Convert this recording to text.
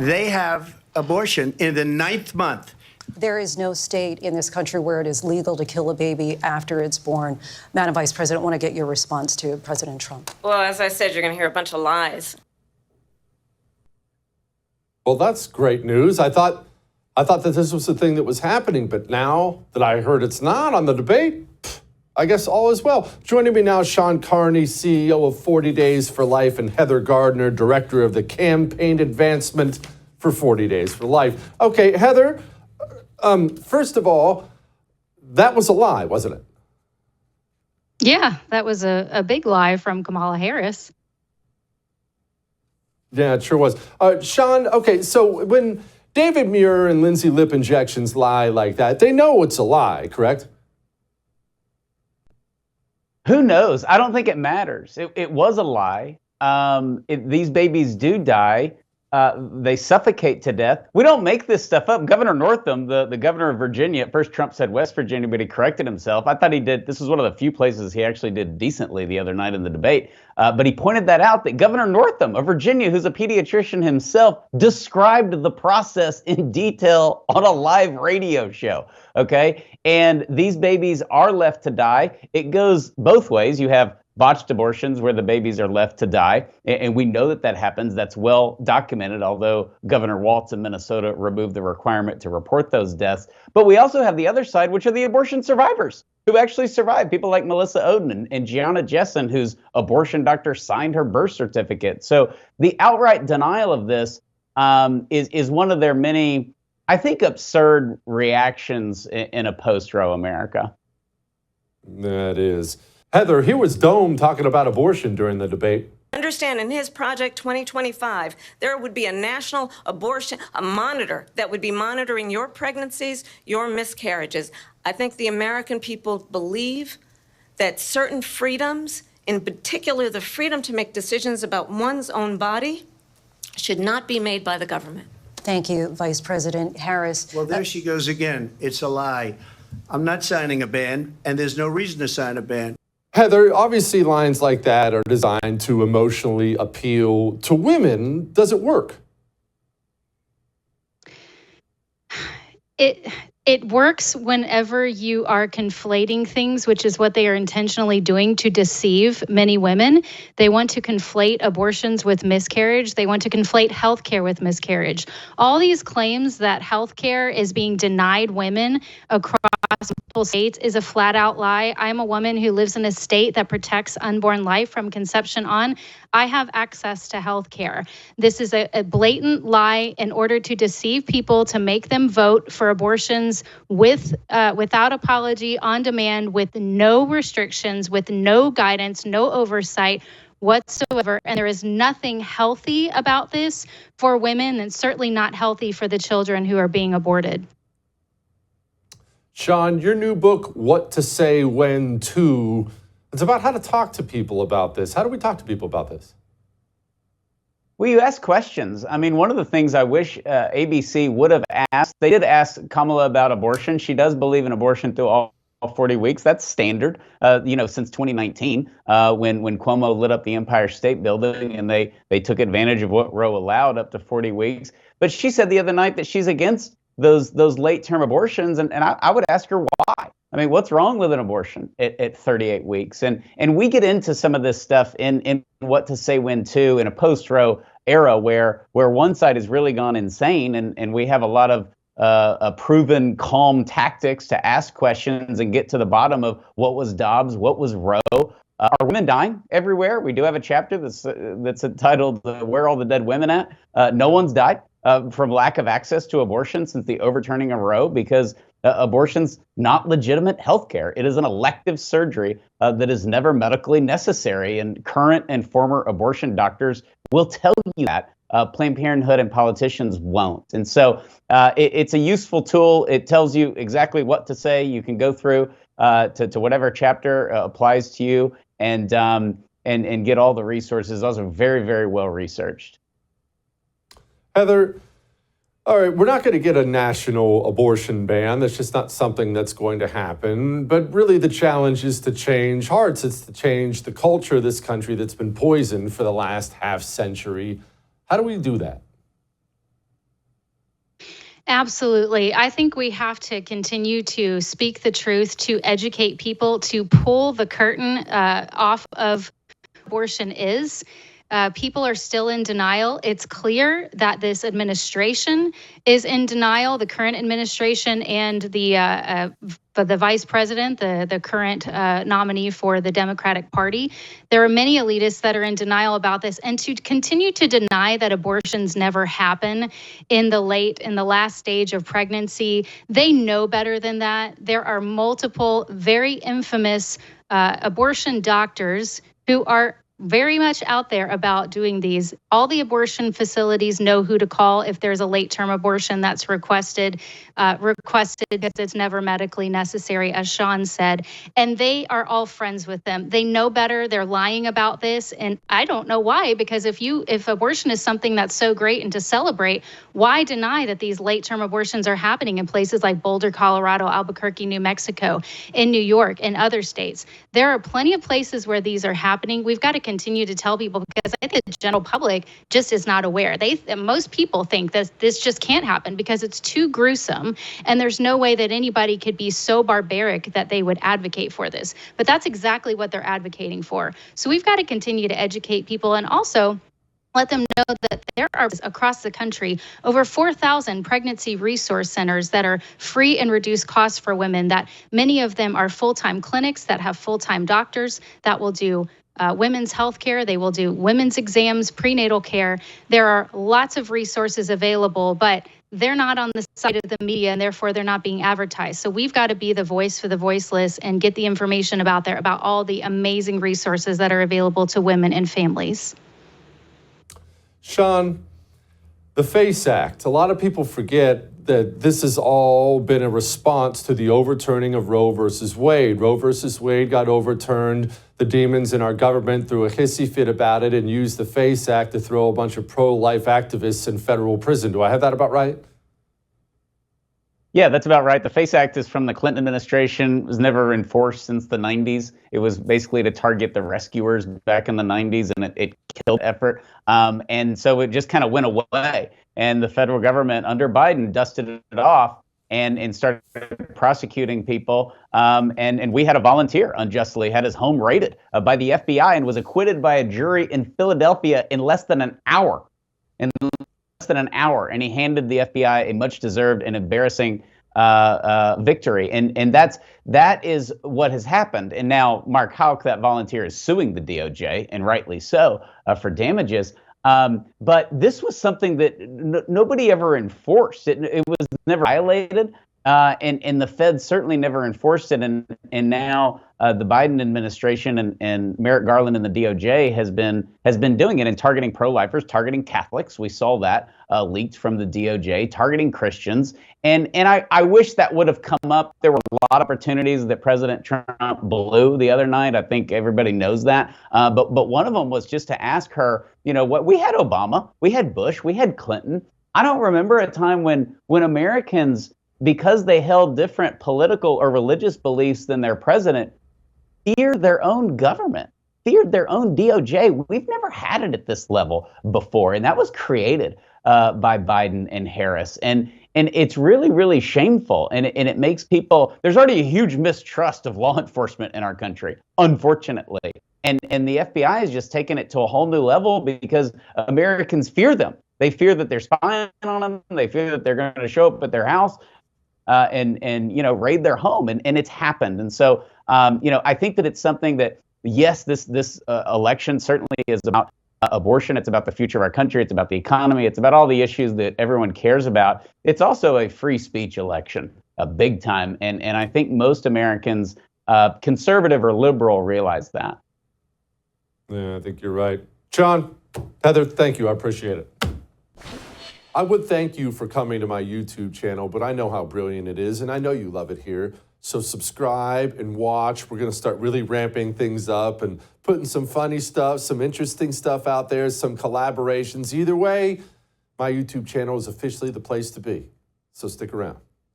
they have abortion in the 9th month. There is no state in this country where it is legal to kill a baby after it's born. Madam Vice President, I want to get your response to President Trump. Well, as I said, you're going to hear a bunch of lies. Well, that's great news. I thought that this was the thing that was happening, but now that I heard it's not on the debate, I guess all is well. Joining me now, Shawn Carney, CEO of 40 Days for Life, and Heather Gardner, Director of the Campaign Advancement for 40 Days for Life. Okay, Heather, first of all, that was a lie, wasn't it? Yeah, that was a big lie from Kamala Harris. Yeah, it sure was. Shawn, okay, so when David Muir and Lindsay lip injections lie like that, they know it's a lie, correct? Who knows? I don't think it matters. It was a lie. These babies do die. They suffocate to death. We don't make this stuff up. Governor Northam, the governor of Virginia, at first Trump said West Virginia, but he corrected himself. I thought he did. This was one of the few places he actually did decently the other night in the debate. But he pointed that out, that Governor Northam of Virginia, who's a pediatrician himself, described the process in detail on a live radio show. Okay. And these babies are left to die. It goes both ways. You have botched abortions where the babies are left to die. And we know that happens. That's well documented, although Governor Walz in Minnesota removed the requirement to report those deaths. But we also have the other side, which are the abortion survivors who actually survived. People like Melissa Oden and Gianna Jessen, whose abortion doctor signed her birth certificate. So the outright denial of this is one of their many, I think, absurd reactions in a post-Roe America. That is. Heather, here was Dome talking about abortion during the debate. Understand, in his Project 2025, there would be a national abortion, a monitor that would be monitoring your pregnancies, your miscarriages. I think the American people believe that certain freedoms, in particular the freedom to make decisions about one's own body, should not be made by the government. Thank you, Vice President Harris. Well, there she goes again. It's a lie. I'm not signing a ban, and there's no reason to sign a ban. Heather, obviously lines like that are designed to emotionally appeal to women. Does it work? It works whenever you are conflating things, which is what they are intentionally doing to deceive many women. They want to conflate abortions with miscarriage. They want to conflate healthcare with miscarriage. All these claims that healthcare is being denied women across multiple states is a flat out lie. I'm a woman who lives in a state that protects unborn life from conception on. I have access to health care. This is a blatant lie in order to deceive people, to make them vote for abortions without apology, on demand, with no restrictions, with no guidance, no oversight whatsoever. And there is nothing healthy about this for women, and certainly not healthy for the children who are being aborted. Shawn, your new book, What to Say When To, it's about how to talk to people about this. How do we talk to people about this? Well, you ask questions. I mean, one of the things I wish ABC would have asked, they did ask Kamala about abortion. She does believe in abortion through all 40 weeks. That's standard, since 2019, when Cuomo lit up the Empire State Building and they took advantage of what Roe allowed up to 40 weeks. But she said the other night that she's against those late-term abortions, and I would ask her why. I mean, what's wrong with an abortion at 38 weeks? And we get into some of this stuff in What to Say When To in a post-Roe era where one side has really gone insane, and we have a lot of proven calm tactics to ask questions and get to the bottom of what was Dobbs, what was Roe. Are women dying everywhere? We do have a chapter that's entitled Where Are All the Dead Women At? No one's died from lack of access to abortion since the overturning of Roe, because abortion's not legitimate health care. It is an elective surgery that is never medically necessary, and current and former abortion doctors will tell you that. Planned Parenthood and politicians won't. And so it's a useful tool. It tells you exactly what to say. You can go through to whatever chapter applies to you and get all the resources. Those are very, very well researched. Heather, all right, we're not going to get a national abortion ban. That's just not something that's going to happen. But really the challenge is to change hearts. It's to change the culture of this country that's been poisoned for the last half century. How do we do that? Absolutely. I think we have to continue to speak the truth, to educate people, to pull the curtain off of abortion is. People are still in denial. It's clear that this administration is in denial, the current administration and the vice president, the current nominee for the Democratic Party. There are many elitists that are in denial about this. And to continue to deny that abortions never happen in the last stage of pregnancy, they know better than that. There are multiple very infamous abortion doctors who are very much out there about doing these. All the abortion facilities know who to call if there's a late-term abortion that's requested because it's never medically necessary, as Shawn said. And they are all friends with them. They know better. They're lying about this. And I don't know why, because if abortion is something that's so great and to celebrate, why deny that these late-term abortions are happening in places like Boulder, Colorado, Albuquerque, New Mexico, in New York, and other states? There are plenty of places where these are happening. We've got to continue to tell people, because I think the general public just is not aware. Most people think that this just can't happen because it's too gruesome, and there's no way that anybody could be so barbaric that they would advocate for this. But that's exactly what they're advocating for. So we've got to continue to educate people, and also let them know that there are across the country over 4,000 pregnancy resource centers that are free and reduced costs for women, that many of them are full-time clinics that have full-time doctors that will do women's health care. They will do women's exams, prenatal care. There are lots of resources available, but they're not on the side of the media, and therefore they're not being advertised. So we've got to be the voice for the voiceless and get the information about all the amazing resources that are available to women and families. Shawn, the FACE Act, a lot of people forget that this has all been a response to the overturning of Roe versus Wade. Roe versus Wade got overturned. The demons in our government threw a hissy fit about it and used the FACE Act to throw a bunch of pro-life activists in federal prison. Do I have that about right? Yeah, that's about right. The FACE Act is from the Clinton administration. It was never enforced since the 90s. It was basically to target the rescuers back in the 90s, and it killed the effort. And so it just kind of went away. And the federal government under Biden dusted it off and started prosecuting people. And we had a volunteer unjustly had his home raided by the FBI and was acquitted by a jury in Philadelphia in less than an hour. And he handed the FBI a much-deserved and embarrassing victory. And that is what has happened. And now Mark Houck, that volunteer, is suing the DOJ, and rightly so, for damages. But this was something that nobody ever enforced. It was never violated. And the feds certainly never enforced it. And now the Biden administration and Merrick Garland and the DOJ has been doing it and targeting pro-lifers, targeting Catholics. We saw that leaked from the DOJ, targeting Christians. And I wish that would have come up. There were a lot of opportunities that President Trump blew the other night. I think everybody knows that. But one of them was just to ask her, what we had Obama, we had Bush, we had Clinton. I don't remember a time when Americans, because they held different political or religious beliefs than their president, feared their own government, feared their own DOJ. We've never had it at this level before, and that was created by Biden and Harris. And it's really, really shameful, and it makes people, there's already a huge mistrust of law enforcement in our country, unfortunately. And the FBI has just taken it to a whole new level because Americans fear them. They fear that they're spying on them. They fear that they're going to show up at their house and raid their home, and it's happened. And so I think that it's something that, yes, this election certainly is about abortion. It's about the future of our country. It's about the economy. It's about all the issues that everyone cares about. It's also a free speech election, big time. And I think most Americans, conservative or liberal, realize that. Yeah, I think you're right. Shawn, Heather, thank you. I appreciate it. I would thank you for coming to my YouTube channel, but I know how brilliant it is, and I know you love it here. So subscribe and watch. We're going to start really ramping things up and putting some funny stuff, some interesting stuff out there, some collaborations. Either way, my YouTube channel is officially the place to be. So stick around.